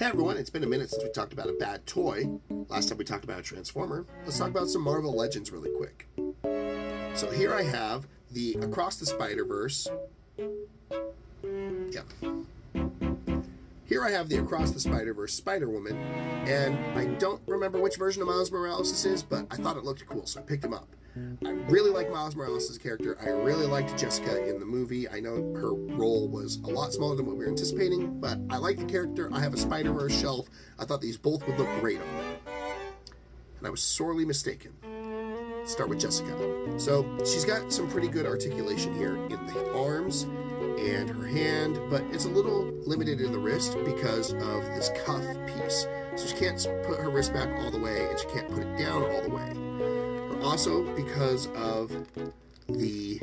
Hey everyone, it's been a minute since we talked about a bad toy. Last time we talked about a Transformer. Let's talk about some Marvel Legends really quick. So here I have the Across the Spider-Verse. Here I have the Across the Spider-Verse Spider-Woman, and I don't remember which version of Miles Morales this is, but I thought it looked cool, so I picked him up. I really like Miles Morales' character. I really liked Jessica in the movie. I know her role was a lot smaller than what we were anticipating, but I like the character. I have a Spider-Verse shelf. I thought these both would look great on there. And I was sorely mistaken. Let's start with Jessica. So she's got some pretty good articulation here in the arms and her hand, but it's a little limited in the wrist because of this cuff piece. So she can't put her wrist back all the way, and she can't put it down all the way. Also, because of the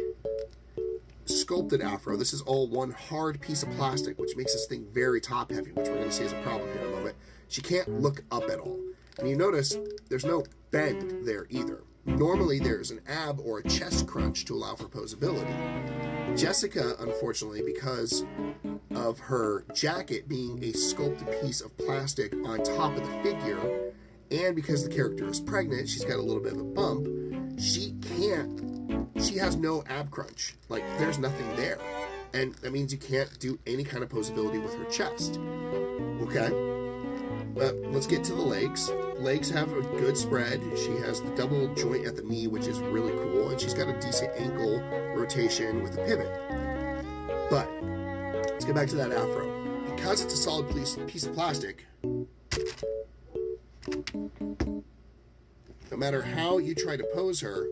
sculpted afro, this is all one hard piece of plastic, which makes this thing very top heavy, which we're going to see as a problem here in a moment. She can't look up at all. And you notice there's no bend there either. Normally there's an ab or a chest crunch to allow for posability. Jessica, unfortunately, because of her jacket being a sculpted piece of plastic on top of the figure, and because the character is pregnant, she's got a little bit of a bump, she has no ab crunch. Like, there's nothing there. And that means you can't do any kind of posability with her chest. Okay? Let's get to the legs. Legs have a good spread. She has the double joint at the knee, which is really cool, and she's got a decent ankle rotation with a pivot. But let's get back to that afro. Because it's a solid piece of plastic, no matter how you try to pose her,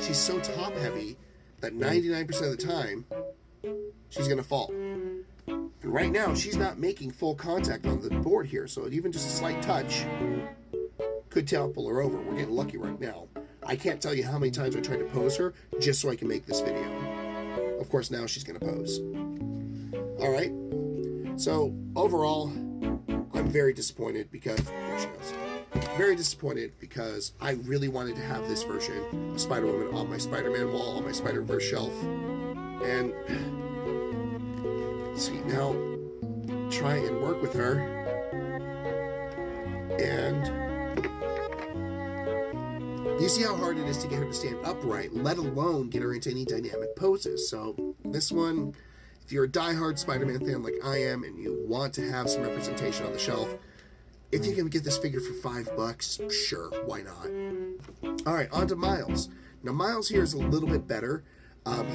she's so top heavy that 99% of the time she's going to fall. And right now she's not making full contact on the board here, so even just a slight touch could topple her over. We're getting lucky right now. I can't tell you how many times I tried to pose her just so I can make this video. Of course, now she's going to pose. Alright, so overall, I'm very disappointed because, there she goes. Very disappointed because I really wanted to have this version of Spider-Woman on my Spider-Man wall, on my Spider-Verse shelf. And see, now try and work with her, and you see how hard it is to get her to stand upright, let alone get her into any dynamic poses. So this one, if you're a diehard Spider-Man fan like I am and you want to have some representation on the shelf, if you can get this figure for $5, sure, why not? Alright, on to Miles. Now Miles here is a little bit better.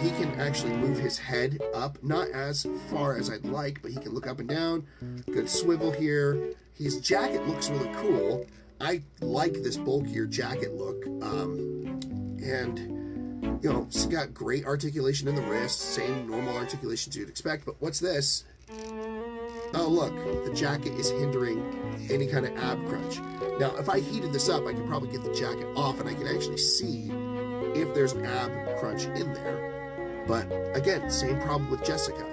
He can actually move his head up, not as far as I'd like, but he can look up and down. Good swivel here. His jacket looks really cool. I like this bulkier jacket look. And, you know, he's got great articulation in the wrist, same normal articulations you'd expect, but what's this? Oh, look, the jacket is hindering any kind of ab crunch. Now, if I heated this up, I could probably get the jacket off and I can actually see if there's an ab crunch in there. But again, same problem with Jessica.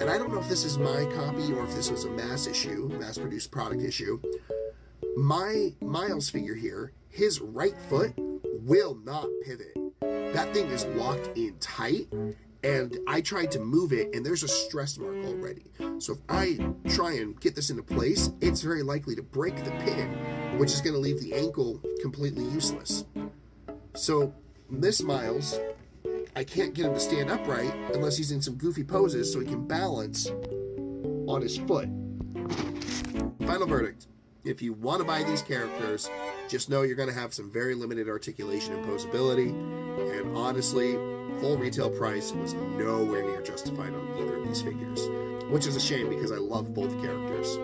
And I don't know if this is my copy or if this was a mass-produced product issue. My Miles figure here, his right foot will not pivot. That thing is locked in tight, and I tried to move it, and there's a stress mark already. So if I try and get this into place, it's very likely to break the pin, which is going to leave the ankle completely useless. So this Miles, I can't get him to stand upright unless he's in some goofy poses so he can balance on his foot. Final verdict. If you want to buy these characters, just know you're going to have some very limited articulation and posability, and honestly, full retail price was nowhere near justified on either of these figures, which is a shame because I love both characters.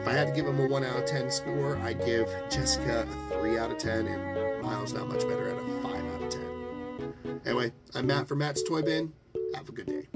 If I had to give them a 1 out of 10 score, I'd give Jessica a 3 out of 10 and Miles not much better at a 5 out of 10. Anyway, I'm Matt from Matt's Toy Bin. Have a good day.